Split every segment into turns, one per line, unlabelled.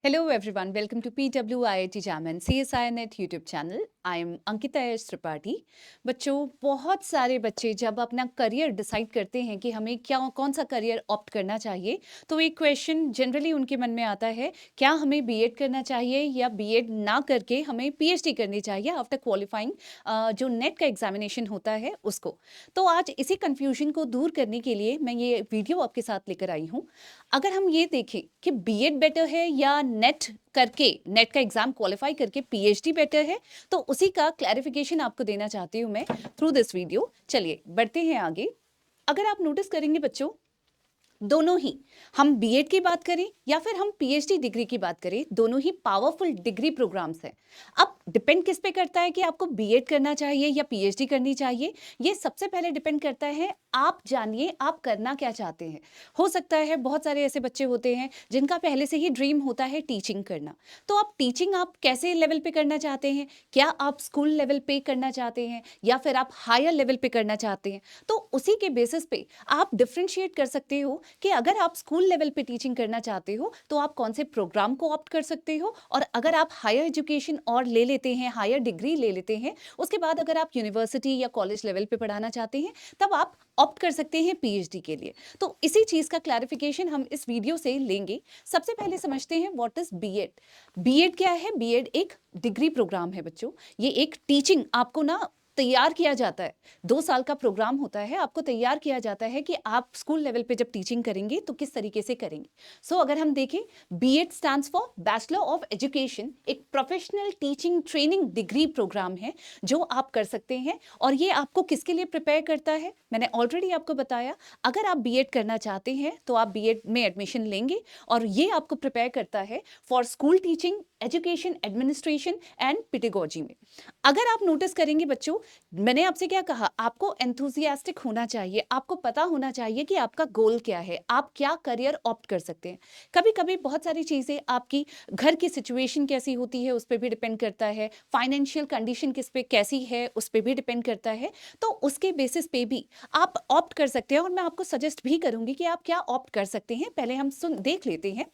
Hello everyone, welcome to PWIIT Jam and CSI Net YouTube channel. I am Ankita S. Tripathi. बच्चों, बहुत सारे बच्चे जब अपना करियर डिसाइड करते हैं कि हमें क्या कौन सा करियर ऑप्ट करना चाहिए, तो एक क्वेश्चन जनरली उनके मन में आता है, क्या हमें बीएड करना चाहिए या बीएड ना करके हमें पीएचडी करनी चाहिए आफ्टर क्वालिफाइंग जो नेट का एग्जामिनेशन होता है उसको। तो आज इसी कंफ्यूजन को दूर करने के लिए मैं ये वीडियो आपके साथ लेकर आई हूँ। अगर हम ये देखें कि बीएड बेटर है या नेट का एग्जाम क्वालिफाई करके पीएचडी बेटर है, तो उसी का क्लैरिफिकेशन आपको देना चाहती हूं मैं थ्रू दिस वीडियो। चलिए बढ़ते हैं आगे। अगर आप नोटिस करेंगे बच्चों, दोनों ही, हम बीएड की बात करें या फिर हम पीएचडी डिग्री की बात करें, दोनों ही पावरफुल डिग्री प्रोग्राम्स हैं। अब डिपेंड किस पे करता है कि आपको बीएड करना चाहिए या पीएचडी करनी चाहिए। ये सबसे पहले डिपेंड करता है, आप जानिए आप करना क्या चाहते हैं। हो सकता है बहुत सारे ऐसे बच्चे होते हैं जिनका पहले से ही ड्रीम होता है टीचिंग करना। तो आप टीचिंग आप कैसे लेवल पे करना चाहते हैं? क्या आप स्कूल लेवल पे करना चाहते हैं या फिर आप हायर लेवल पे करना चाहते हैं? तो उसी के बेसिस पे आप डिफ्रेंशिएट कर सकते हो कि अगर आप स्कूल लेवल पे टीचिंग करना चाहते हो तो आप कौन से प्रोग्राम को ऑप्ट कर सकते हो, और अगर आप हायर एजुकेशन और ले लेते हैं, हायर डिग्री ले लेते हैं, उसके बाद अगर आप यूनिवर्सिटी या कॉलेज लेवल पे पढ़ाना चाहते हैं, तब आप ऑप्ट कर सकते हैं पीएचडी के लिए। तो इसी चीज का क्लैरिफिकेशन हम इस वीडियो से लेंगे। सबसे पहले समझते हैं व्हाट इज बीएड। बीएड क्या है? बीएड एक डिग्री प्रोग्राम है बच्चों। ये एक टीचिंग आपको ना तैयार किया जाता है। 2 साल का प्रोग्राम होता है, आपको तैयार किया जाता है कि आप स्कूल लेवल पे जब टीचिंग करेंगे तो किस तरीके से करेंगे। सो अगर हम देखें, B Ed stands for bachelor of education, एक professional teaching training degree programme है जो आप कर सकते हैं। और ये आपको किसके लिए प्रिपेयर करता है? मैंने ऑलरेडी आपको बताया, अगर आप बीएड करना चाहते हैं तो आप बीएड में एडमिशन लेंगे, और ये आपको प्रिपेयर करता है for school teaching, education administration and pedagogy में। अगर आप नोटिस करेंगे बच्चों, मैंने आपसे क्या कहा, आपको एंथुसियास्टिक होना चाहिए, आपको पता होना चाहिए कि आपका गोल क्या है, आप क्या करियर ऑप्ट कर सकते हैं। कभी कभी बहुत सारी चीज़ें, आपकी घर की सिचुएशन कैसी होती है उस पर भी डिपेंड करता है, फाइनेंशियल कंडीशन किस पे कैसी है उस पर भी डिपेंड करता है। तो उसके बेसिस पे भी आप ऑप्ट कर सकते हैं, और मैं आपको सजेस्ट भी करूंगी कि आप क्या ऑप्ट कर सकते हैं। पहले हम देख लेते हैं।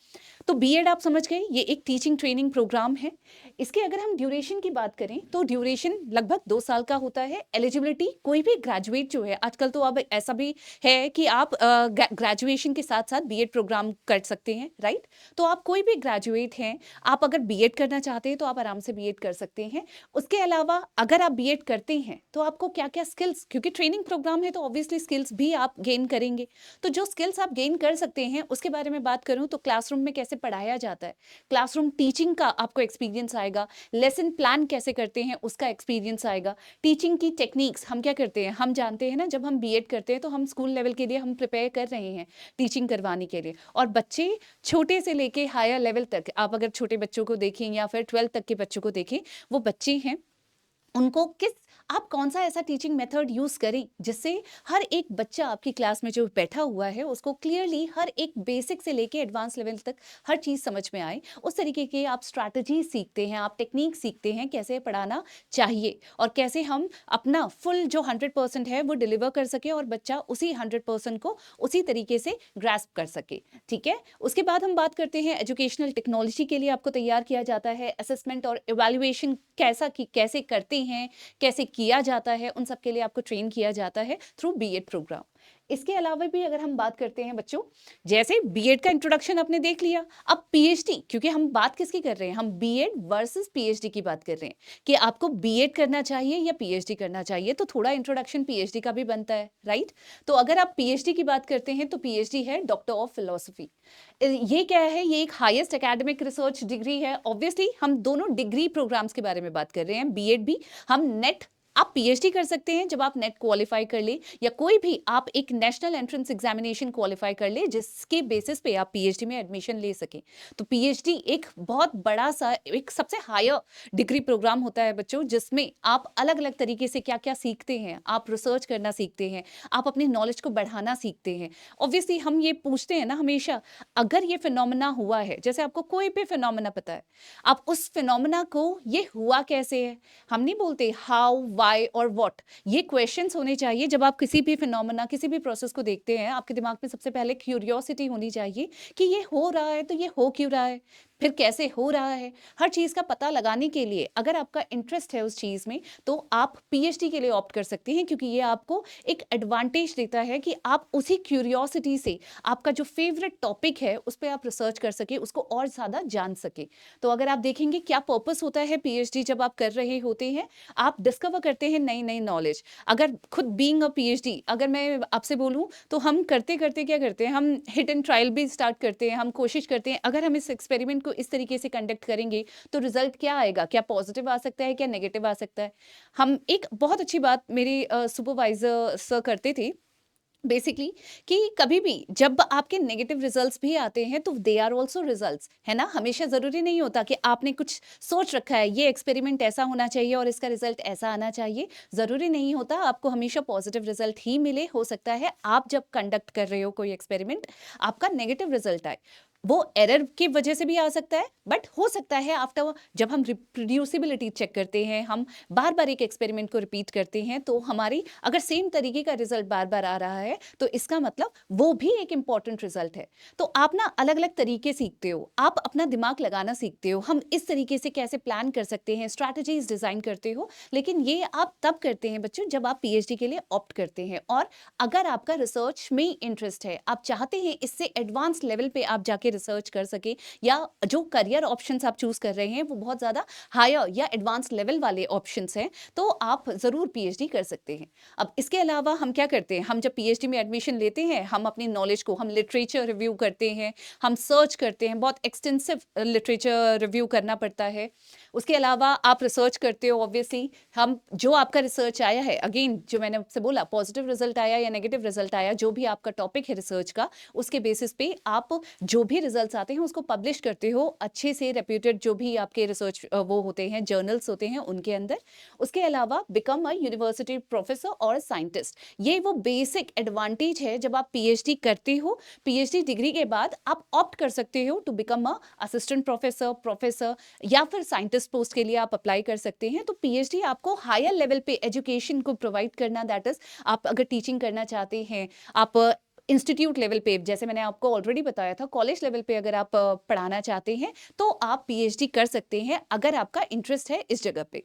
तो बीएड आप समझ गए, ये एक टीचिंग ट्रेनिंग प्रोग्राम है। इसके अगर हम ड्यूरेशन की बात करें तो ड्यूरेशन लगभग 2 साल का होता है। एलिजिबिलिटी, कोई भी ग्रेजुएट जो है, आजकल तो अब ऐसा भी है कि आप ग्रेजुएशन के साथ साथ बीएड प्रोग्राम कर सकते हैं, राइट? तो आप कोई भी ग्रेजुएट हैं, आप अगर बीएड करना चाहते हैं तो आप आराम से बीएड कर सकते हैं। उसके अलावा अगर आप बीएड करते हैं तो आपको क्या क्या स्किल्स, क्योंकि ट्रेनिंग प्रोग्राम है तो ऑब्वियसली स्किल्स भी आप गेन करेंगे। तो जो स्किल्स आप गेन कर सकते हैं उसके बारे में बात करूं तो क्लासरूम में कैसे पढ़ाया जाता है, क्लासरूम टीचिंग का आपको एक्सपीरियंस आएगा, लेसन प्लान कैसे करते हैं उसका एक्सपीरियंस आएगा, टीचिंग की टेक्निक्स हम क्या करते हैं, हम जानते हैं ना, जब हम बीएड करते हैं तो हम स्कूल लेवल के लिए हम प्रिपेयर कर रहे हैं टीचिंग करवाने के लिए। और बच्चे छोटे से लेके हायर लेवल तक, आप अगर छोटे बच्चों को देखें या फिर 12th तक के बच्चों को देखें, वो बच्चे हैं, उनको किस, आप कौन सा ऐसा टीचिंग मेथड यूज करें जिससे हर एक बच्चा आपकी क्लास में जो बैठा हुआ है उसको क्लियरली हर एक बेसिक से लेके एडवांस लेवल तक हर चीज समझ में आए। उस तरीके के आप स्ट्रैटेजी सीखते हैं, आप टेक्निक सीखते हैं कैसे पढ़ाना चाहिए और कैसे हम अपना फुल जो 100% है वो डिलीवर कर सके और बच्चा उसी 100% को उसी तरीके से ग्रास्प कर सके। ठीक है, उसके बाद हम बात करते हैं एजुकेशनल टेक्नोलॉजी के लिए आपको तैयार किया जाता है। असेसमेंट और इवैल्यूएशन कैसे करते हैं, कैसे किया जाता है, उन सब के लिए आपको ट्रेन किया जाता है थ्रू बीएड प्रोग्राम। इसके अलावा भी अगर हम बात करते हैं बच्चों, जैसे बीएड का इंट्रोडक्शन आपने देख लिया, अब पीएचडी, क्योंकि हम बात किसकी कर रहे हैं, हम बीएड वर्सेस पीएचडी की बात कर रहे हैं कि आपको बीएड करना चाहिए या पीएचडी करना चाहिए, तो थोड़ा इंट्रोडक्शन पीएचडी का भी बनता है, राइट? तो अगर आप पीएचडी की बात करते हैं तो पीएचडी है डॉक्टर ऑफ फिलोसफी। ये क्या है? ये एक हाईएस्ट एकेडमिक रिसर्च डिग्री है। ऑब्वियसली हम दोनों डिग्री प्रोग्राम्स के बारे में बात कर रहे हैं, बीएड भी, हम नेट, आप पीएचडी कर सकते हैं जब आप नेट क्वालिफाई कर ले, या कोई भी आप एक नेशनल एंट्रेंस एग्जामिनेशन क्वालिफाई कर ले जिसके बेसिस पे आप पीएचडी में एडमिशन ले सकें। तो पीएचडी एक बहुत बड़ा सा, एक सबसे हायर डिग्री प्रोग्राम होता है बच्चों, जिसमें आप अलग अलग तरीके से क्या क्या सीखते हैं, आप रिसर्च करना सीखते हैं, आप अपनी नॉलेज को बढ़ाना सीखते हैं। ऑब्वियसली हम ये पूछते हैं ना हमेशा, अगर ये फिनोमेना हुआ है, जैसे आपको कोई भी फिनोमेना पता है, आप उस फिनोमेना को, ये हुआ कैसे है, हम नहीं बोलते हाउ, वाई और व्हाट, ये क्वेश्चंस होने चाहिए। जब आप किसी भी फिनोमेना, किसी भी प्रोसेस को देखते हैं, आपके दिमाग में सबसे पहले क्यूरियोसिटी होनी चाहिए कि ये हो रहा है तो ये हो क्यों रहा है। फिर कैसे हो रहा है, हर चीज़ का पता लगाने के लिए अगर आपका इंटरेस्ट है उस चीज़ में, तो आप पीएचडी के लिए ऑप्ट कर सकते हैं, क्योंकि ये आपको एक एडवांटेज देता है कि आप उसी क्यूरियोसिटी से आपका जो फेवरेट टॉपिक है उस पे आप रिसर्च कर सके, उसको और ज़्यादा जान सके। तो अगर आप देखेंगे क्या पर्पस होता है पीएचडी जब आप कर रहे होते हैं, आप डिस्कवर करते हैं नई-नई नॉलेज। अगर खुद बीइंग अ पीएचडी अगर मैं आपसे बोलूँ, तो हम करते-करते क्या करते हैं, हम हिट एंड ट्रायल भी स्टार्ट करते हैं, हम कोशिश करते हैं अगर हम इस एक्सपेरिमेंट को इस तरीके से कंडक्ट करेंगे तो रिजल्ट क्या आएगा, क्या पॉजिटिव आ सकता है, क्या नेगेटिव आ सकता है। हम एक बहुत अच्छी बात मेरे सुपरवाइजर सर करते थे बेसिकली, कि कभी भी जब आपके नेगेटिव रिजल्ट्स भी आते हैं तो दे आर ऑल्सो रिजल्ट्स, है ना। हमेशा जरूरी नहीं होता कि आपने कुछ सोच रखा है ये एक्सपेरिमेंट ऐसा होना चाहिए और इसका रिजल्ट ऐसा आना चाहिए, जरूरी नहीं होता आपको हमेशा पॉजिटिव रिजल्ट ही मिले। हो सकता है आप जब कंडक्ट कर रहे हो कोई एक्सपेरिमेंट, आपका नेगेटिव रिजल्ट आए, वो एरर की वजह से भी आ सकता है, बट हो सकता है आफ्टर जब हम रिप्रोड्यूसिबिलिटी चेक करते हैं, हम बार बार एक एक्सपेरिमेंट को रिपीट करते हैं, तो हमारी अगर सेम तरीके का रिजल्ट बार बार आ रहा है तो इसका मतलब वो भी एक इंपॉर्टेंट रिजल्ट है। तो आप ना अलग अलग तरीके सीखते हो, आप अपना दिमाग लगाना सीखते हो, हम इस तरीके से कैसे प्लान कर सकते हैं, स्ट्रैटेजीज डिजाइन करते हो। लेकिन ये आप तब करते हैं बच्चों जब आप पीएचडी के लिए ऑप्ट करते हैं, और अगर आपका रिसर्च में इंटरेस्ट है, आप चाहते हैं इससे एडवांस लेवल पे आप जाके रिसर्च कर सके, या जो करियर ऑप्शंस आप चूज कर रहे हैं वो बहुत ज्यादा हायर या एडवांस लेवल वाले ऑप्शंस हैं, तो आप जरूर पीएचडी कर सकते हैं। अब इसके अलावा हम क्या करते हैं, हम जब पीएचडी में एडमिशन लेते हैं, हम अपनी नॉलेज को हम लिटरेचर रिव्यू करते हैं, हम सर्च करते हैं, बहुत एक्सटेंसिव लिटरेचर रिव्यू करना पड़ता है। उसके अलावा आप रिसर्च करते हो, ऑब्वियसली हम जो आपका रिसर्च आया है, अगेन जो मैंने आपसे बोला, पॉजिटिव रिजल्ट आया या नेगेटिव रिजल्ट आया, जो भी आपका टॉपिक है रिसर्च का, उसके बेसिस पे आप जो भी रिजल्ट्स आते हैं उसको पब्लिश करते हो अच्छे से, रेप्यूटेड जो भी आपके रिसर्च वो होते हैं, जर्नल्स होते हैं उनके अंदर। उसके अलावा बिकम अ यूनिवर्सिटी प्रोफेसर और साइंटिस्ट, ये वो बेसिक एडवांटेज है जब आप पीएचडी करते हो। पीएचडी डिग्री के बाद आप ऑप्ट कर सकते हो to become a assistant professor, professor, या फिर साइंटिस्ट पोस्ट के लिए आप अप्लाई कर सकते हैं। तो पीएचडी आपको हायर लेवल पे एजुकेशन को प्रोवाइड करना, दैट इज आप अगर टीचिंग करना चाहते हैं, आप इंस्टीट्यूट लेवल पे, जैसे मैंने आपको ऑलरेडी बताया था, कॉलेज लेवल पे अगर आप पढ़ाना चाहते हैं तो आप पीएचडी कर सकते हैं अगर आपका इंटरेस्ट है इस जगह पे।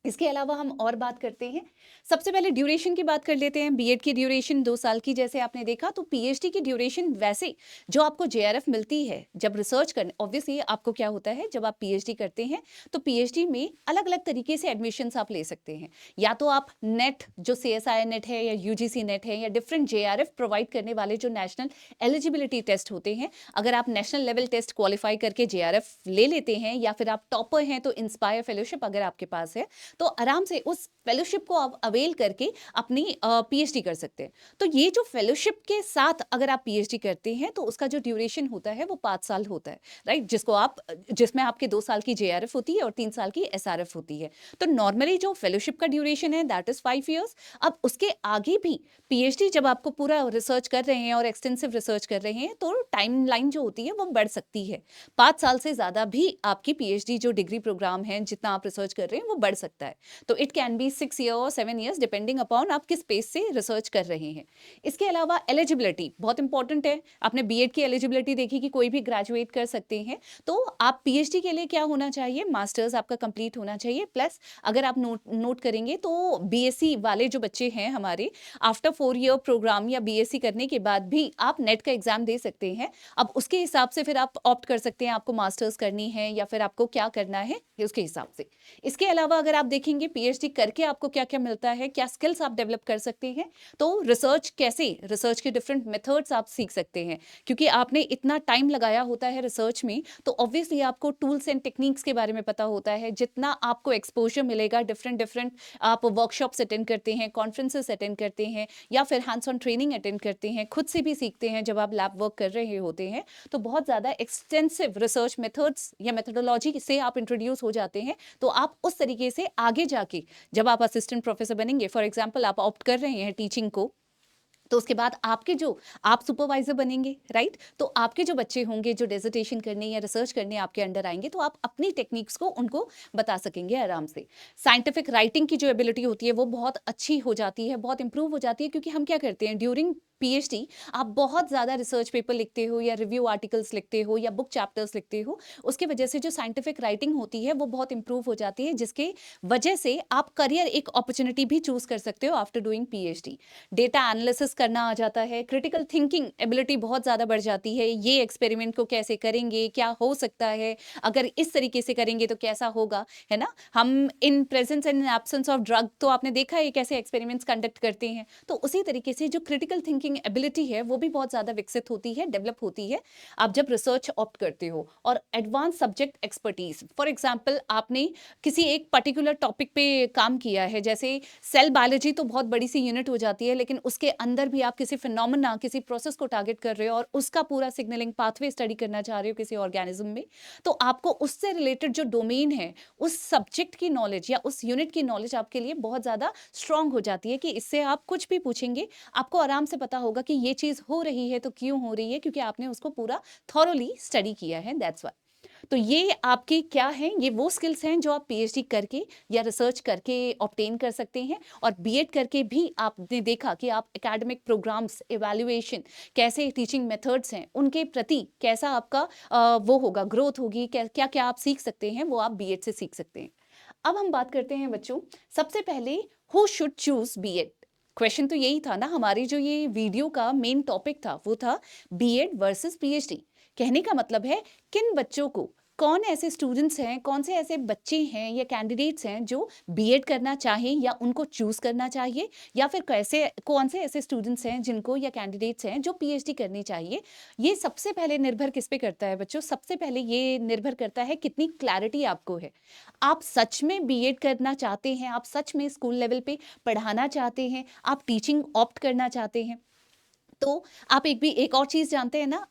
इसके अलावा हम और बात करते हैं, सबसे पहले ड्यूरेशन की बात कर लेते हैं। बीएड की ड्यूरेशन 2 साल की जैसे आपने देखा, तो पीएचडी की ड्यूरेशन वैसे जो आपको जेआरएफ मिलती है जब रिसर्च करने, ऑब्वियसली आपको क्या होता है जब आप पीएचडी करते हैं तो पीएचडी में अलग अलग तरीके से एडमिशन्स आप ले सकते हैं। या तो आप नेट, जो सीएसआई नेट है या यूजीसी नेट है, या डिफरेंट जेआरएफ प्रोवाइड करने वाले जो नेशनल एलिजिबिलिटी टेस्ट होते हैं, अगर आप नेशनल लेवल टेस्ट क्वालिफाई करके जेआरएफ ले लेते हैं, या फिर आप टॉपर हैं तो इंस्पायर फेलोशिप अगर आपके पास है, तो आराम से उस फेलोशिप को आप अवेल करके अपनी पीएचडी कर सकते हैं। तो ये जो फेलोशिप के साथ अगर आप पीएचडी करते हैं तो उसका जो ड्यूरेशन होता है वो 5 साल होता है, राइट, जिसको आप जिसमें आपके 2 साल की जेआरएफ होती है और 3 साल की एसआरएफ होती है। तो नॉर्मली जो फेलोशिप का ड्यूरेशन है दैट इज 5 ईयर्स। अब उसके आगे भी पीएचडी जब आपको पूरा रिसर्च कर रहे हैं और एक्सटेंसिव रिसर्च कर रहे हैं, तो टाइमलाइन जो होती है वो बढ़ सकती है। 5 साल से ज्यादा भी आपकी पीएचडी जो डिग्री प्रोग्राम है, जितना आप रिसर्च कर रहे हैं, वो बढ़ सकता है। तो इट कैन बी 6 ईयर और 7 ईयर्स, डिपेंडिंग अपॉन आप किस स्पेस से रिसर्च कर रहे हैं। इसके अलावा एलिजिबिलिटी बहुत इंपॉर्टेंट है। आपने बीएड की एलिजिबिलिटी देखी कि कोई भी ग्रेजुएट कर सकते हैं, तो आप पीएचडी के लिए क्या होना चाहिए, मास्टर्स आपका कंप्लीट होना चाहिए, प्लस अगर आप नोट करेंगे तो बीएससी वाले जो बच्चे हैं हमारे, आफ्टर 4 ईयर प्रोग्राम या बीएससी करने के बाद भी आप नेट का एग्जाम दे सकते हैं। अब उसके हिसाब से फिर आप ऑप्ट कर सकते हैं, आपको मास्टर्स करनी है या फिर आपको क्या करना है उसके हिसाब से। इसके अलावा अगर आप देखेंगे पीएचडी करके आपको क्या क्या मिलता है, क्या स्किल्स आप डेवलप कर सकते हैं, तो रिसर्च कैसे, रिसर्च के डिफरेंट मेथड्स आप सीख सकते हैं, क्योंकि आपने इतना टाइम लगाया होता है रिसर्च में, तो ऑब्वियसली आपको टूल्स एंड टेक्निक्स के बारे में पता होता है। जितना आपको एक्सपोजर मिलेगा, डिफरेंट डिफरेंट आप वर्कशॉप्स अटेंड करते हैं, कॉन्फ्रेंसेस अटेंड करते हैं, या फिर हैंड्स ऑन ट्रेनिंग अटेंड करते हैं, खुद से भी सीखते हैं जब आप लैब वर्क कर रहे होते हैं, तो बहुत ज़्यादा एक्सटेंसिव रिसर्च मेथड्स या मेथोडोलॉजी से आप इंट्रोड्यूस हो जाते हैं। तो आप उस तरीके से आगे जाके जब आप असिस्टेंट प्रोफेसर बनेंगे, फॉर एग्जांपल आप ऑप्ट कर रहे हैं टीचिंग को, तो उसके बाद आपके जो आप सुपरवाइजर बनेंगे, राइट, तो आपके जो बच्चे होंगे जो डिसर्टेशन करने या रिसर्च करने आपके अंडर आएंगे, तो आप अपनी टेक्निक्स को उनको बता सकेंगे आराम से। साइंटिफिक राइटिंग की जो एबिलिटी होती है वो बहुत अच्छी हो जाती है, बहुत इंप्रूव हो जाती है, क्योंकि हम क्या करते हैं ड्यूरिंग पीएचडी, आप बहुत ज़्यादा रिसर्च पेपर लिखते हो या रिव्यू आर्टिकल्स लिखते हो या बुक चैप्टर्स लिखते हो, उसकी वजह से जो साइंटिफिक राइटिंग होती है वो बहुत इंप्रूव हो जाती है, जिसके वजह से आप करियर एक अपॉर्चुनिटी भी चूज कर सकते हो after doing PhD. Data analysis करना आ जाता है, क्रिटिकल थिंकिंग एबिलिटी बहुत ज़्यादा बढ़ जाती है, ये एक्सपेरिमेंट को कैसे करेंगे, क्या हो सकता है, अगर इस तरीके से करेंगे तो कैसा होगा, है ना। हम in presence and absence of drug, तो आपने देखा है कैसे एक्सपेरिमेंट्स कंडक्ट करते हैं, तो उसी तरीके से जो क्रिटिकल थिंकिंग एबिलिटी है वो भी बहुत ज़्यादा विकसित होती है, डेवलप होती है आप जब रिसर्च ऑप्ट करते हो। और advance subject expertise, for example आपने किसी एक पर्टिकुलर टॉपिक पे काम किया है, जैसे सेल बायोलॉजी तो बहुत बड़ी सी यूनिट हो जाती है, लेकिन उसके अंदर भी आप किसी फिनोमेना, किसी प्रोसेस को टारगेट कर रहे हो और उसका पूरा सिग्नलिंग पाथवे स्टडी करना चाह रहे हो किसी ऑर्गेनिज्म में, तो आपको उससे रिलेटेड जो डोमेन है, उस सब्जेक्ट की नॉलेज या उस यूनिट की नॉलेज आपके लिए बहुत ज़्यादा स्ट्रांग हो जाती है कि इससे आप कुछ भी पूछेंगे आपको आराम से पता होगा कि ये चीज़ हो रही है तो क्यों हो रही है, क्योंकि आपने उसको पूरा थॉरोली स्टडी किया है, दैट्स व्हाई। तो ये आपके क्या हैं, ये वो स्किल्स हैं जो आप पीएचडी करके या रिसर्च करके ऑब्टेन कर सकते हैं। और बीएड करके भी आपने देखा कि आप एकेडमिक प्रोग्राम्स, इवैल्यूएशन, कैसे टीचिंग मेथड्स हैं, उनके प्रति कैसा आपका वो होगा, ग्रोथ होगी, क्या क्या आप सीख सकते हैं, वो आप बीएड से सीख सकते हैं। अब हम बात करते हैं बच्चों, सबसे पहले who should choose BEd. Question तो यही था ना, हमारी जो ये वीडियो का मेन टॉपिक था वो था बीएड वर्सेस पीएचडी। कहने का मतलब है किन बच्चों को, कौन ऐसे स्टूडेंट्स हैं, कौन से ऐसे बच्चे हैं या कैंडिडेट्स हैं जो बीएड करना चाहें या उनको चूज करना चाहिए, या फिर कैसे कौन से ऐसे स्टूडेंट्स हैं जिनको या कैंडिडेट्स हैं जो पीएचडी करनी चाहिए। ये सबसे पहले निर्भर किस पे करता है बच्चों, सबसे पहले ये निर्भर करता है कितनी क्लैरिटी आपको है। आप सच में बीएड करना चाहते हैं, आप सच में स्कूल लेवल पे पढ़ाना चाहते हैं, आप टीचिंग ऑप्ट करना चाहते हैं, तो आप एक और चीज़ जानते हैं ना,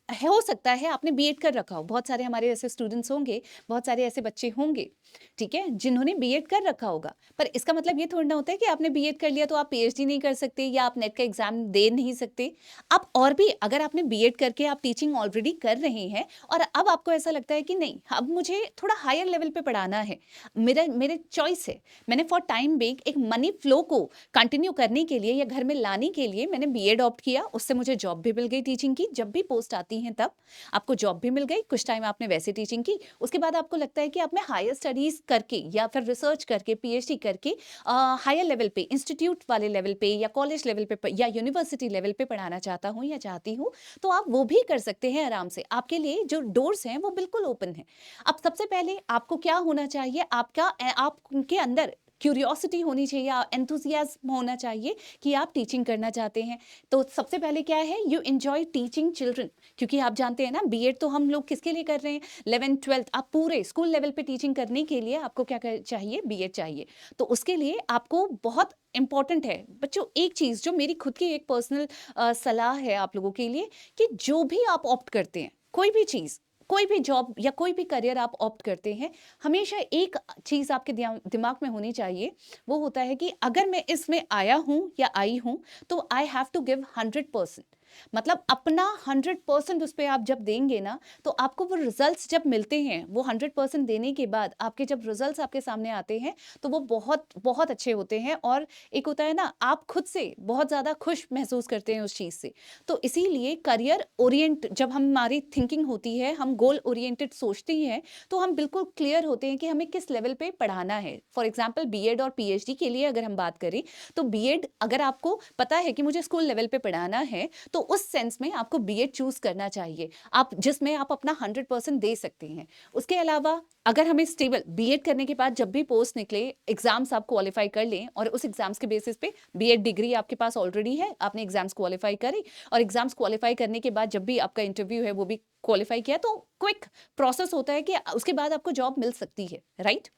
हो सकता है आपने बीएड कर रखा हो, बहुत सारे हमारे ऐसे स्टूडेंट्स होंगे, बहुत सारे ऐसे बच्चे होंगे, ठीक है, जिन्होंने बीएड कर रखा होगा, पर इसका मतलब ये थोड़ी ना होता है कि आपने बीएड कर लिया तो आप पीएचडी नहीं कर सकते या आप नेट का एग्जाम दे नहीं सकते। आप और भी, अगर आपने बीएड करके आप टीचिंग ऑलरेडी कर रहे हैं और अब आपको ऐसा लगता है कि नहीं, अब मुझे थोड़ा हायर लेवल पे पढ़ाना है, मेरे चॉइस है, मैंने फॉर टाइम बिंग एक मनी फ्लो को कंटिन्यू करने के लिए या घर में लाने के लिए मैंने बीएड ऑप्ट किया, उससे मुझे जॉब भी मिल गई टीचिंग की, जब भी पोस्ट आती हैं तब आपको जॉब भी मिल गई, कुछ टाइम आपने वैसे टीचिंग की, उसके बाद आपको लगता है कि आप मैं हायर स्टडीज करके या फिर रिसर्च करके पीएचडी करके हायर लेवल पे, इंस्टीट्यूट वाले लेवल पे या कॉलेज लेवल पे या यूनिवर्सिटी लेवल पे पढ़ाना चाहता हूँ या चाहती हूँ, तो आप वो भी कर सकते हैं आराम से, आपके लिए जो डोर्स हैं वो बिल्कुल ओपन है। अब सबसे पहले आपको क्या होना चाहिए, आपके अंदर क्यूरियोसिटी होनी चाहिए, एंथुसियाज्म होना चाहिए कि आप टीचिंग करना चाहते हैं। तो सबसे पहले क्या है, यू एंजॉय टीचिंग चिल्ड्रन, क्योंकि आप जानते हैं ना बीएड तो हम लोग किसके लिए कर रहे हैं, 11th 12th, आप पूरे स्कूल लेवल पे टीचिंग करने के लिए आपको क्या चाहिए, बीएड चाहिए। तो उसके लिए आपको बहुत इंपॉर्टेंट है बच्चों, एक चीज़ जो मेरी खुद की एक पर्सनल सलाह है आप लोगों के लिए, कि जो भी आप ऑप्ट करते हैं, कोई भी चीज़, कोई भी जॉब या कोई भी करियर आप ऑप्ट करते हैं, हमेशा एक चीज़ आपके दिमाग में होनी चाहिए, वो होता है कि अगर मैं इसमें आया हूँ या आई हूँ तो आई हैव टू गिव 100%। मतलब अपना 100% उस पर आप जब देंगे ना, तो आपको वो रिजल्ट्स जब मिलते हैं, वो 100% देने के बाद आपके जब रिजल्ट्स आपके सामने आते हैं तो वो बहुत बहुत अच्छे होते हैं, और एक होता है ना, आप खुद से बहुत ज़्यादा खुश महसूस करते हैं उस चीज़ से। तो इसीलिए करियर ओरिएंट जब हमारी थिंकिंग होती है, हम गोल ओरिएंटेड सोचते हैं, तो हम बिल्कुल क्लियर होते हैं कि हमें किस लेवल पे पढ़ाना है। फॉर एग्जाम्पल बीएड और पीएचडी के लिए अगर हम बात करें, तो बीएड अगर आपको पता है कि मुझे स्कूल लेवल पे पढ़ाना है, तो उस सेंस में आपको बीएड चूज करना चाहिए, आप जिसमें आप अपना 100% दे सकते हैं। उसके अलावा अगर हमें स्टेबल बीएड करने के बाद जब भी पोस्ट निकले, एग्जाम्स आप क्वालिफाई कर लें और उस एग्जाम्स के बेसिस पे बीएड डिग्री आपके पास ऑलरेडी है, आपने एग्जाम्स क्वालिफाई करी, और एग्जाम्स क्वालिफाई करने के बाद जब भी आपका इंटरव्यू है वो भी क्वालिफाई किया, तो क्विक प्रोसेस होता है कि उसके बाद आपको जॉब मिल सकती है, राइट।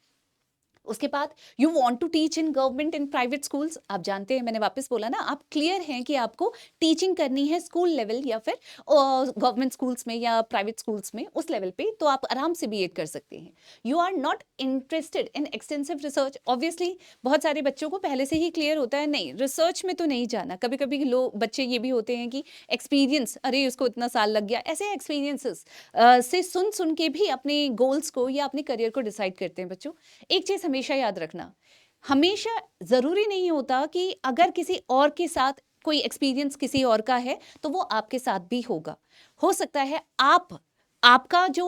उसके बाद you want to teach in government and private schools, आप जानते हैं, मैंने वापस बोला ना, आप क्लियर हैं कि आपको टीचिंग करनी है स्कूल लेवल या फिर गवर्नमेंट स्कूल्स में या प्राइवेट स्कूल्स में, उस लेवल पे, तो आप आराम से बीएड कर सकते हैं। You are not interested in extensive research, obviously बहुत सारे बच्चों को पहले से ही क्लियर होता है, नहीं रिसर्च में तो नहीं जाना। कभी कभी लोग बच्चे ये भी होते हैं कि एक्सपीरियंस, अरे उसको इतना साल लग गया, ऐसे एक्सपीरियंसेस से सुन सुन के भी अपने गोल्स को या अपने करियर को डिसाइड करते हैं। बच्चों एक चीज हमेशा याद रखना, हमेशा जरूरी नहीं होता कि अगर किसी और के साथ कोई एक्सपीरियंस किसी और का है तो वो आपके साथ भी होगा। हो सकता है आपका जो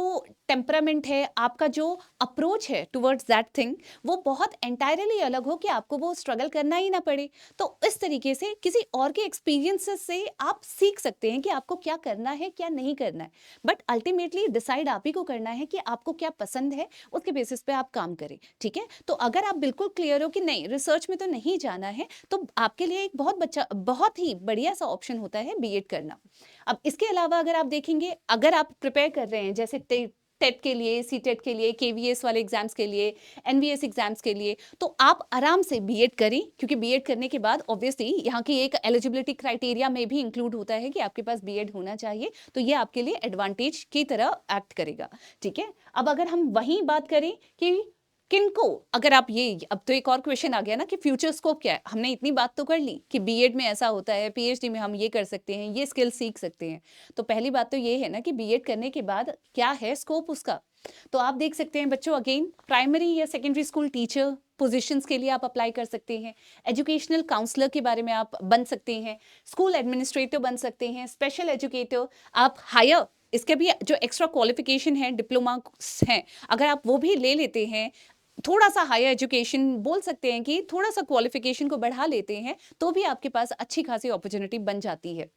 टेम्परामेंट है, आपका जो अप्रोच है टुवर्ड्स दैट थिंग, वो बहुत एंटायरली अलग हो कि आपको वो स्ट्रगल करना ही ना पड़े। तो इस तरीके से किसी और के एक्सपीरियंसेस से आप सीख सकते हैं कि आपको क्या करना है, क्या नहीं करना है। बट अल्टीमेटली डिसाइड आप ही को करना है कि आपको क्या पसंद है, उसके बेसिस पे आप काम करें। ठीक है, तो अगर आप बिल्कुल क्लियर हो कि नहीं, रिसर्च में तो नहीं जाना है, तो आपके लिए एक बहुत ही बढ़िया सा ऑप्शन होता है बीएड करना। अब इसके अलावा अगर आप देखेंगे, अगर आप प्रिपेयर कर रहे हैं जैसे टेट के लिए, सीटेट के लिए, केवीएस वाले एग्जाम्स के लिए, एनवीएस एग्जाम्स के लिए, तो आप आराम से बीएड करें, क्योंकि बीएड करने के बाद ऑब्वियसली यहाँ की एक एलिजिबिलिटी क्राइटेरिया में भी इंक्लूड होता है कि आपके पास बीएड होना चाहिए, तो ये आपके लिए एडवांटेज की तरह एक्ट करेगा। ठीक है, अब अगर हम वहीं बात करें कि किनको, अगर आप ये, अब तो एक और क्वेश्चन आ गया ना कि फ्यूचर स्कोप क्या है। हमने इतनी बात तो कर ली कि बीएड में ऐसा होता है, पीएचडी में हम ये कर सकते हैं, ये स्किल सीख सकते हैं। तो पहली बात तो ये है ना कि बीएड करने के बाद क्या है स्कोप उसका। तो आप देख सकते हैं बच्चों, अगेन प्राइमरी या सेकेंडरी स्कूल टीचर पोजीशंस के लिए आप अप्लाई कर सकते हैं, एजुकेशनल काउंसलर के बारे में आप बन सकते हैं, स्कूल एडमिनिस्ट्रेटर बन सकते हैं, स्पेशल एजुकेटर, आप हायर, इसके भी जो एक्स्ट्रा क्वालिफिकेशन है, डिप्लोमा हैं, अगर आप वो भी ले लेते हैं, थोड़ा सा हायर एजुकेशन बोल सकते हैं कि थोड़ा सा क्वालिफिकेशन को बढ़ा लेते हैं, तो भी आपके पास अच्छी खासी अपॉर्चुनिटी बन जाती है।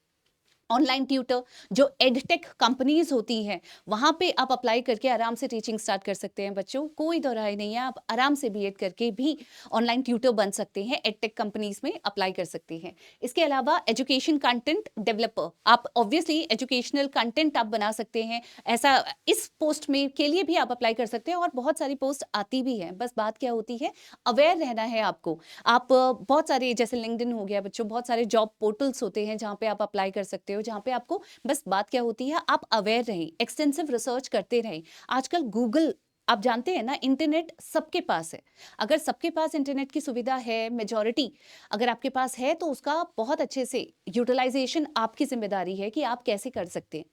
ऑनलाइन ट्यूटर, जो एडटेक कंपनीज होती हैं, वहां पे आप अप्लाई करके आराम से टीचिंग स्टार्ट कर सकते हैं बच्चों, कोई दो राय नहीं है। आप आराम से बीएड करके भी ऑनलाइन ट्यूटर बन सकते हैं, एडटेक कंपनीज में अप्लाई कर सकते हैं। इसके अलावा एजुकेशन कंटेंट डेवलपर, आप ऑब्वियसली एजुकेशनल कंटेंट आप बना सकते हैं, ऐसा इस पोस्ट में के लिए भी आप अप्लाई कर सकते हैं, और बहुत सारी पोस्ट आती भी हैं। बस बात क्या होती है, अवेयर रहना है आपको। आप बहुत सारे, जैसे लिंक्डइन हो गया बच्चों, बहुत सारे जॉब पोर्टल्स होते हैं जहाँ पे आप अप्लाई कर सकते हो, जहाँ पे आपको, बस बात क्या होती है, आप अवेयर रहें, एक्सटेंसिव रिसर्च करते रहें। आजकल गूगल, आप जानते हैं ना, इंटरनेट सबके पास है। अगर सबके पास इंटरनेट की सुविधा है, मेजॉरिटी अगर आपके पास है, तो उसका बहुत अच्छे से यूटिलाइजेशन आपकी जिम्मेदारी है कि आप कैसे कर सकते हैं।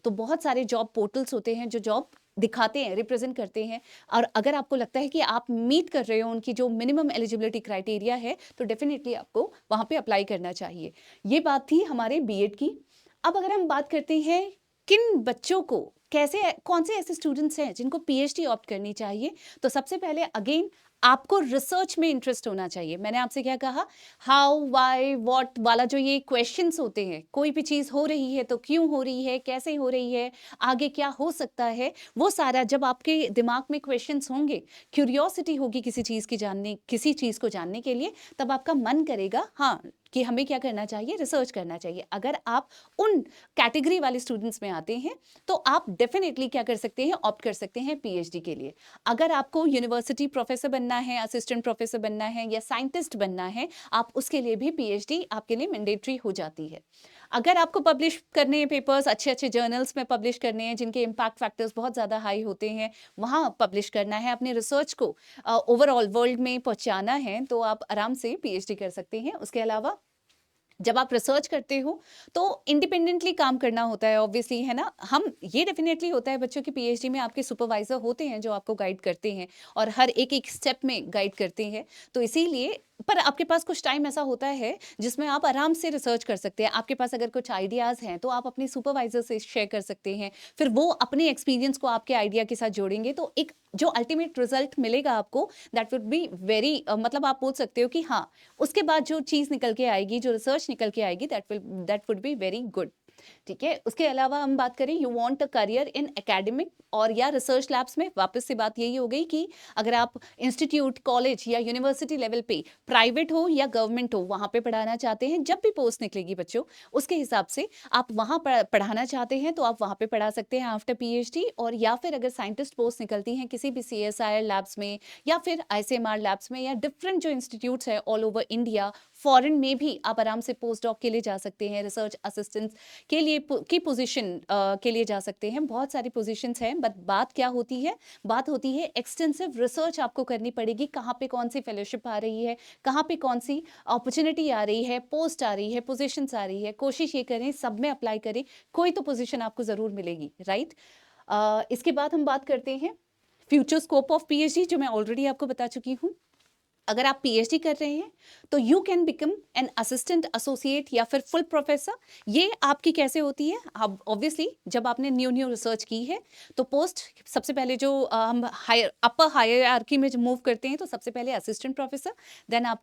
तो बहुत सारे जॉब पोर्टल्स होते हैं जो जॉब दिखाते हैं, रिप्रेजेंट करते हैं, और अगर आपको लगता है कि आप मीट कर रहे हो उनकी जो मिनिमम एलिजिबिलिटी क्राइटेरिया है, तो डेफिनेटली आपको वहां पे अप्लाई करना चाहिए। ये बात थी हमारे बीएड की। अब अगर हम बात करते हैं किन बच्चों को, कैसे, कौन से ऐसे स्टूडेंट्स हैं जिनको पीएचडी ऑप्ट करनी चाहिए, तो सबसे पहले अगेन आपको रिसर्च में इंटरेस्ट होना चाहिए। मैंने आपसे क्या कहा, हाउ, वाई, व्हाट वाला जो ये क्वेश्चंस होते हैं, कोई भी चीज हो रही है तो क्यों हो रही है, कैसे हो रही है, आगे क्या हो सकता है, वो सारा जब आपके दिमाग में क्वेश्चंस होंगे, क्यूरियोसिटी होगी किसी चीज की जानने, किसी चीज को जानने के लिए, तब आपका मन करेगा हाँ कि हमें क्या करना चाहिए, रिसर्च करना चाहिए। अगर आप उन कैटेगरी वाले स्टूडेंट्स में आते हैं, तो आप डेफिनेटली क्या कर सकते हैं, ऑप्ट कर सकते हैं पीएचडी के लिए। अगर आपको यूनिवर्सिटी प्रोफेसर बनना है, असिस्टेंट प्रोफेसर बनना है, या साइंटिस्ट बनना है, आप उसके लिए भी पीएचडी आपके लिए मैंडेटरी हो जाती है। अगर आपको पब्लिश करने हैं पेपर्स, अच्छे अच्छे जर्नल्स में पब्लिश करने हैं जिनके इम्पैक्ट फैक्टर्स बहुत ज़्यादा हाई होते हैं, वहाँ पब्लिश करना है, अपने रिसर्च को ओवरऑल वर्ल्ड में पहुँचाना है, तो आप आराम से पीएचडी कर सकते हैं। उसके अलावा जब आप रिसर्च करते हो तो इंडिपेंडेंटली काम करना होता है, ऑब्वियसली, है ना। हम, ये डेफिनेटली होता है बच्चों की पीएचडी में आपके सुपरवाइजर होते हैं जो आपको गाइड करते हैं और हर एक एक स्टेप में गाइड करते हैं, तो इसीलिए, पर आपके पास कुछ टाइम ऐसा होता है जिसमें आप आराम से रिसर्च कर सकते हैं। आपके पास अगर कुछ आइडियाज हैं तो आप अपने सुपरवाइजर से शेयर कर सकते हैं, फिर वो अपने एक्सपीरियंस को आपके आइडिया के साथ जोड़ेंगे, तो एक जो अल्टीमेट रिजल्ट मिलेगा आपको, दैट वुड बी वेरी, मतलब आप बोल सकते हो कि हाँ, उसके बाद जो चीज निकल के आएगी, जो रिसर्च निकल के आएगी, that would be very good. ठीक है, उसके अलावा हम बात करें, you want a career in academic और या रिसर्च लैब्स में, वापस से बात यही हो गई कि अगर आप इंस्टीट्यूट, कॉलेज या यूनिवर्सिटी लेवल पे, प्राइवेट हो या गवर्नमेंट हो, वहां पे पढ़ाना चाहते हैं, जब भी पोस्ट निकलेगी बच्चों, उसके हिसाब से आप वहां पढ़ाना चाहते हैं तो आप वहां पे पढ़ा सकते हैं आफ्टर पीएचडी। और या फिर अगर साइंटिस्ट पोस्ट निकलती हैं किसी भी सीएसआईआर लैब्स में या फिर आईसीएमआर लैब्स में या डिफरेंट जो इंस्टीट्यूट्स है ऑल ओवर इंडिया, फॉरेन में भी आप आराम से पोस्ट डॉक के लिए जा सकते हैं, रिसर्च असिस्टेंट के लिए की पोजीशन के लिए जा सकते हैं। बहुत सारी पोजीशंस हैं, बट बात क्या होती है, बात होती है एक्सटेंसिव रिसर्च आपको करनी पड़ेगी, कहाँ पे कौन सी फेलोशिप आ रही है, कहाँ पे कौन सी अपॉर्चुनिटी आ रही है, पोस्ट आ रही है, पोजीशंस आ रही है। कोशिश ये करें सब में अप्लाई करें, कोई तो पोजीशन आपको ज़रूर मिलेगी, राइट। इसके बाद हम बात करते हैं फ्यूचर स्कोप ऑफ पीएचडी, जो मैं ऑलरेडी आपको बता चुकी हूँ। अगर आप पीएचडी कर रहे हैं तो you can become an assistant associate या फिर फुल प्रोफेसर। ये आपकी कैसे होती है? अब ऑब्वियसली जब आपने न्यू न्यू रिसर्च की है तो पोस्ट सबसे पहले जो हम हायर अपर हायरार्की में मूव करते हैं तो सबसे पहले असिस्टेंट प्रोफेसर, देन आप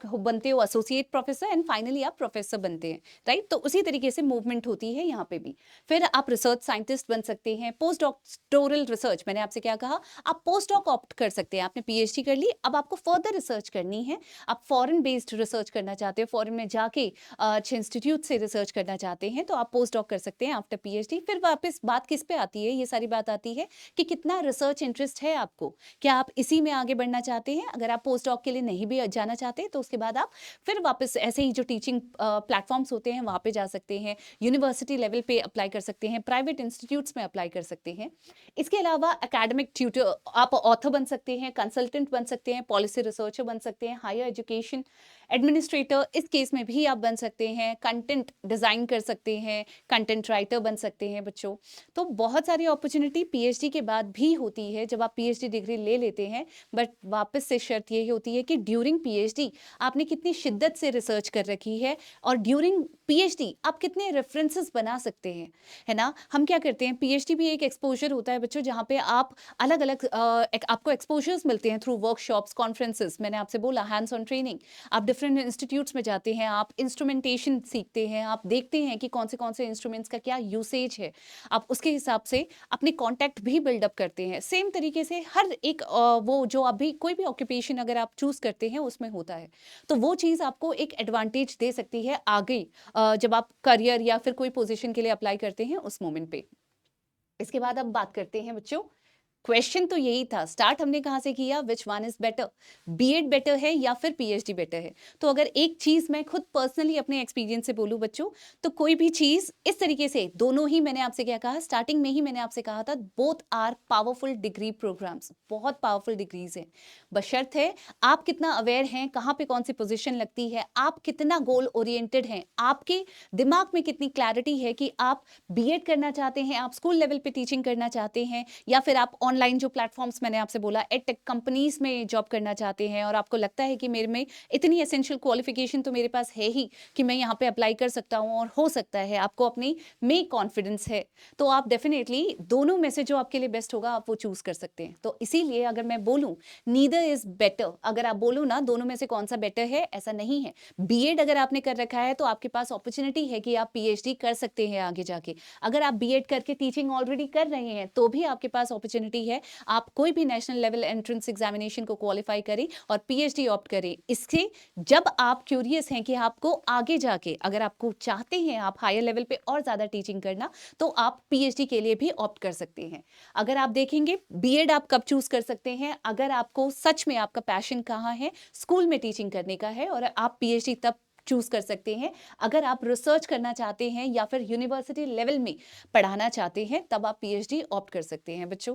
बनते हो एसोसिएट प्रोफेसर एंड फाइनली आप प्रोफेसर बनते हैं, राइट? तो उसी तरीके से मूवमेंट होती है यहाँ पे भी। फिर आप रिसर्च साइंटिस्ट बन सकते हैं, पोस्ट डॉक्टोरल रिसर्च, मैंने आपसे क्या कहा, आप पोस्ट डॉक ऑप्ट कर सकते हैं। आपने पीएचडी कर ली, अब आपको फर्दर रिसर्च करनी है, आप फॉरेन बेस्ड रिसर्च करना चाहते हो, फॉरेन में जाके अच्छे इंस्टीट्यूट से रिसर्च करना चाहते हैं तो आप पोस्ट डॉक कर सकते हैं आफ्टर पीएचडी। फिर वापस बात किस पे आती है? ये सारी बात आती है कि कितना रिसर्च इंटरेस्ट है आपको, क्या आप इसी में आगे बढ़ना चाहते हैं? अगर आप पोस्ट डॉक के लिए नहीं भी जाना चाहते तो उसके बाद आप फिर वापस ऐसे ही जो टीचिंग प्लेटफॉर्म्स होते हैं वहाँ पे जा सकते हैं, यूनिवर्सिटी लेवल पे अप्लाई कर सकते हैं, प्राइवेट इंस्टीट्यूट्स में अप्लाई कर सकते हैं। इसके अलावा एकेडमिक ट्यूटर, आप ऑथर बन सकते हैं, कंसल्टेंट बन सकते हैं, पॉलिसी रिसर्चर बन सकते हैं, हायर एजुकेशन एडमिनिस्ट्रेटर इस केस में भी आप बन सकते हैं, कंटेंट डिज़ाइन कर सकते हैं, कंटेंट राइटर बन सकते हैं बच्चों। तो बहुत सारी अपॉर्चुनिटी पीएचडी के बाद भी होती है जब आप पीएचडी डिग्री ले लेते हैं। बट वापस से शर्त यही होती है कि ड्यूरिंग पीएचडी आपने कितनी शिद्दत से रिसर्च कर रखी है और ड्यूरिंग पीएचडी आप कितने रेफरेंसेस बना सकते हैं, है ना? हम क्या करते हैं, पीएचडी भी एक एक्सपोजर होता है बच्चों जहाँ पे आप अलग अलग आपको एक्सपोजर्स मिलते हैं थ्रू वर्कशॉप्स, कॉन्फ्रेंसेस, मैंने आपसे बोला हैंड्स ऑन ट्रेनिंग। आप डिफरेंट इंस्टीट्यूट्स में जाते हैं, आप इंस्ट्रूमेंटेशन सीखते हैं, आप देखते हैं कि कौन से इंस्ट्रूमेंट्स का क्या यूसेज है, आप उसके हिसाब से अपने कॉन्टैक्ट भी बिल्डअप करते हैं। सेम तरीके से हर एक वो जो अभी कोई भी ऑक्यूपेशन अगर आप चूज करते हैं उसमें होता है, तो वो चीज़ आपको एक एडवांटेज दे सकती है आगे जब आप करियर या फिर कोई पोजीशन के लिए अप्लाई करते हैं उस मोमेंट पे। इसके बाद अब बात करते हैं बच्चों, क्वेश्चन तो यही था, स्टार्ट हमने कहाँ से किया, which one is better, BEd better है या फिर पीएचडी बेटर है? तो अगर एक चीज मैं खुद पर्सनली अपने एक्सपीरियंस से बोलूं बच्चों, तो कोई भी चीज इस तरीके से, दोनों ही मैंने आपसे क्या कहा, स्टार्टिंग में ही मैंने आपसे कहा था, both are powerful degree programmes, बहुत पावरफुल डिग्रीज हैं। बशर्त है आप कितना अवेयर हैं, कहाँ पे कौन सी पोजिशन लगती है, आप कितना गोल ओरिएंटेड हैं, आपके दिमाग में कितनी क्लैरिटी है कि आप बीएड करना चाहते हैं, आप स्कूल लेवल पे टीचिंग करना चाहते हैं, या फिर आप ऑनलाइन जो प्लेटफॉर्म्स मैंने आपसे बोला एडटेक कंपनीज में जॉब करना चाहते हैं और आपको लगता है कि मेरे में इतनी एसेंशियल क्वालिफिकेशन तो मेरे पास है ही कि मैं यहाँ पे अप्लाई कर सकता हूँ और हो सकता है, आपको अपनी में कॉन्फिडेंस है, तो आप डेफिनेटली दोनों में से जो आपके लिए बेस्ट होगा आप वो चूज कर सकते हैं। तो इसीलिए अगर मैं बोलूं नीदर इज बेटर, अगर आप बोलूं ना दोनों में से कौन सा बेटर है, ऐसा नहीं है। बीएड अगर आपने कर रखा है तो आपके पास अपॉर्चुनिटी है कि आप पीएचडी कर सकते हैं आगे जाके। अगर आप बीएड करके टीचिंग ऑलरेडी कर रहे हैं तो भी आपके पास अपॉर्चुनिटी है, आप कोई भी नेशनल लेवल एंट्रेंस एग्जामिनेशन को क्वालिफाई करें और पीएचडी ऑप्ट करें। इससे जब आप क्यूरियस हैं कि आपको आगे जाके, अगर आपको चाहते हैं आप हायर लेवल पे और ज्यादा टीचिंग करना, तो आप पीएचडी के लिए भी ऑप्ट कर सकते हैं। अगर आप देखेंगे बीएड आप कब चूज कर सकते हैं, अगर आपको सच में आपका पैशन कहाँ है, स्कूल में टीचिंग करने का है, और आप पीएचडी तब चूज कर सकते हैं अगर आप रिसर्च करना चाहते हैं या फिर यूनिवर्सिटी लेवल में पढ़ाना चाहते हैं, तब आप पीएचडी ऑप्ट कर सकते हैं बच्चों।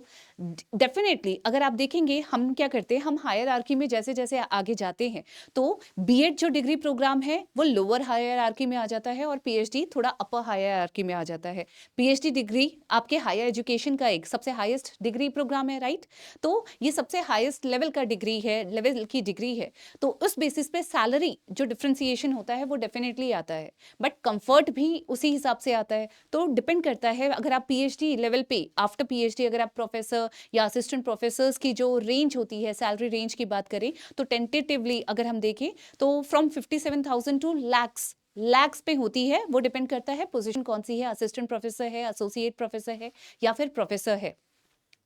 डेफिनेटली अगर आप देखेंगे हम क्या करते हैं, हम हायरार्की में जैसे जैसे आगे जाते हैं तो बीएड जो डिग्री प्रोग्राम है वो लोअर हायरार्की में आ जाता है और पीएचडी थोड़ा अपर हायरार्की में आ जाता है। पीएचडी डिग्री आपके हायर एजुकेशन का एक सबसे हाईएस्ट डिग्री प्रोग्राम है, राइट? तो ये सबसे हाईएस्ट लेवल का डिग्री है, लेवल की डिग्री है, तो उस बेसिस पे सैलरी जो डिफरेंशिएशन होता है वो डेफिनेटली आता है, बट कंफर्ट भी उसी हिसाब से आता है। तो डिपेंड करता है, अगर आप पीएचडी लेवल पे आफ्टर पीएचडी अगर आप प्रोफेसर या असिस्टेंट प्रोफेसर्स की जो रेंज होती है, सैलरी रेंज की बात करें तो टेंटेटिवली अगर हम देखें तो फ्रॉम 57,000 टू लैक्स पे होती है। वो डिपेंड करता है पोजीशन कौन सी है, असिस्टेंट प्रोफेसर है, एसोसिएट प्रोफेसर है या फिर प्रोफेसर है।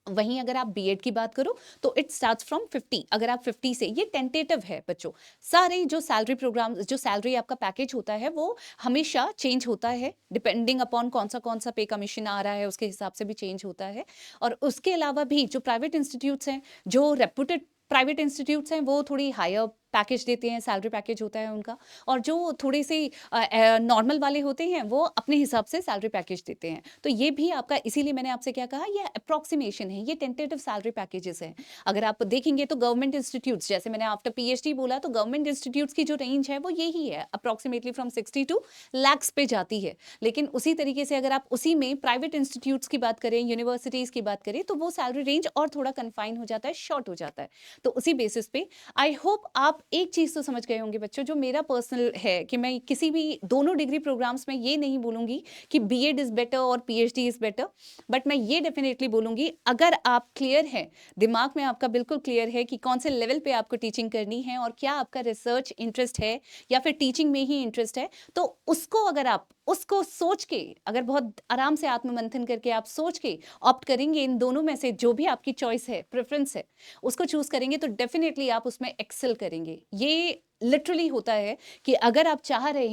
वहीं अगर आप बीएड की बात करो तो इट स्टार्ट्स फ्रॉम 50, अगर आप 50 से, ये टेंटेटिव है बच्चों, सारे जो सैलरी प्रोग्राम, जो सैलरी आपका पैकेज होता है वो हमेशा चेंज होता है डिपेंडिंग अपॉन कौन सा पे कमीशन आ रहा है, उसके हिसाब से भी चेंज होता है। और उसके अलावा भी जो प्राइवेट इंस्टीट्यूट्स हैं, जो रेपुटेड प्राइवेट इंस्टीट्यूट्स हैं, वो थोड़ी हायर पैकेज देते हैं, सैलरी पैकेज होता है उनका, और जो थोड़े से नॉर्मल वाले होते हैं वो अपने हिसाब से सैलरी पैकेज देते हैं। तो ये भी आपका, इसीलिए मैंने आपसे क्या कहा, ये अप्रॉक्सीमेशन है, ये टेंटेटिव सैलरी पैकेजेस हैं। अगर आप देखेंगे तो गवर्नमेंट इंस्टीट्यूट्स, जैसे मैंने आफ्टर पीएचडी बोला, तो गवर्नमेंट इंस्टीट्यूट्स की जो रेंज है वो यही है, अप्रॉक्सीमेटली फ्रॉम 60 टू लैक्स पे जाती है। लेकिन उसी तरीके से अगर आप उसी में प्राइवेट इंस्टीट्यूट्स की बात करें, यूनिवर्सिटीज़ की बात करें, तो वो सैलरी रेंज और थोड़ा कन्फाइन हो जाता है, शॉर्ट हो जाता है। तो उसी बेसिस पे आई होप आप एक चीज़ तो समझ गए होंगे बच्चों, जो मेरा पर्सनल है कि मैं किसी भी दोनों डिग्री प्रोग्राम्स में ये नहीं बोलूँगी कि बीएड इज़ बेटर और पीएचडी इज़ बेटर, बट मैं ये डेफिनेटली बोलूँगी, अगर आप क्लियर हैं, दिमाग में आपका बिल्कुल क्लियर है कि कौन से लेवल पे आपको टीचिंग करनी है और क्या आपका रिसर्च इंटरेस्ट है या फिर टीचिंग में ही इंटरेस्ट है, तो उसको अगर आप उसको सोच के, अगर बहुत आराम से आत्ममंथन करके आप सोच के ऑप्ट करेंगे, इन दोनों में से जो भी आपकी चॉइस है, प्रेफरेंस है, उसको चूज करेंगे, तो डेफिनेटली आप उसमें एक्सेल करेंगे। ये लिटरली होता है कि अगर आप चाह रहे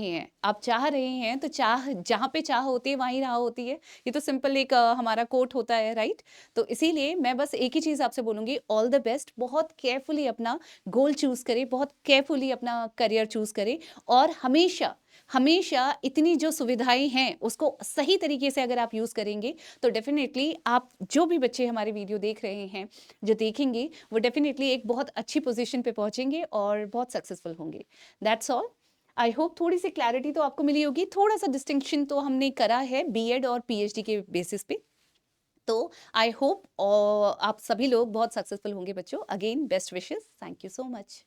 हैं, तो चाह जहाँ पे चाह होती है वहीं राह होती है। ये तो सिंपल एक हमारा कोट होता है, राइट? तो इसीलिए मैं बस एक ही चीज़ आपसे बोलूँगी, ऑल द बेस्ट। बहुत केयरफुली अपना गोल चूज़ करें, बहुत केयरफुली अपना करियर चूज़ करें, और हमेशा हमेशा इतनी जो सुविधाएं हैं उसको सही तरीके से अगर आप यूज़ करेंगे, तो डेफिनेटली आप, जो भी बच्चे हमारे वीडियो देख रहे हैं, जो देखेंगे, वो डेफिनेटली एक बहुत अच्छी पोजीशन पे पहुंचेंगे और बहुत सक्सेसफुल होंगे। That's all. आई होप थोड़ी सी क्लैरिटी तो आपको मिली होगी। थोड़ा सा डिस्टिंक्शन तो हमने करा है बीएड और पीएचडी के बेसिस पे। तो आई होप आप सभी लोग बहुत सक्सेसफुल होंगे बच्चों। Again best wishes, thank you so much.